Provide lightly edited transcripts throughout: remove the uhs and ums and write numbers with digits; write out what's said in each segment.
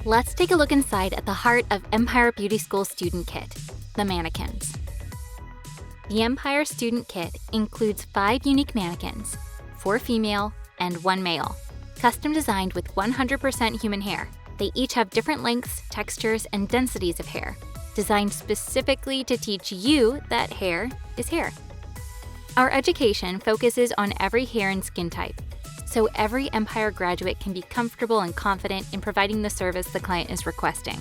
Let's take a look inside at the heart of Empire Beauty School Student Kit, the Mannequins. The Empire Student Kit includes 5 unique mannequins, 4 female and 1 male, custom designed with 100% human hair. They each have different lengths, textures, and densities of hair, designed specifically to teach you that hair is hair. Our education focuses on every hair and skin type, so every Empire graduate can be comfortable and confident in providing the service the client is requesting.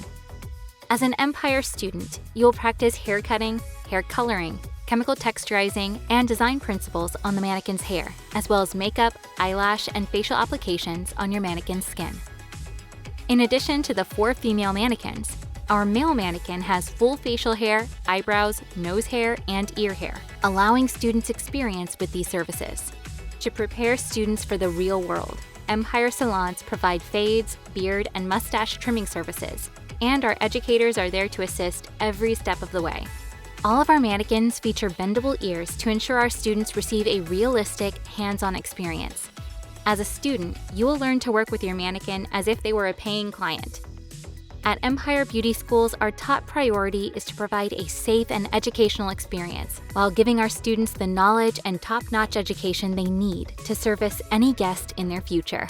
As an Empire student, you will practice hair cutting, hair coloring, chemical texturizing, and design principles on the mannequin's hair, as well as makeup, eyelash, and facial applications on your mannequin's skin. In addition to the 4 female mannequins, our male mannequin has full facial hair, eyebrows, nose hair, and ear hair, allowing students experience with these services. To prepare students for the real world, Empire salons provide fades, beard, and mustache trimming services, and our educators are there to assist every step of the way. All of our mannequins feature bendable ears to ensure our students receive a realistic, hands-on experience. As a student, you will learn to work with your mannequin as if they were a paying client. At Empire Beauty Schools, our top priority is to provide a safe and educational experience while giving our students the knowledge and top-notch education they need to service any guest in their future.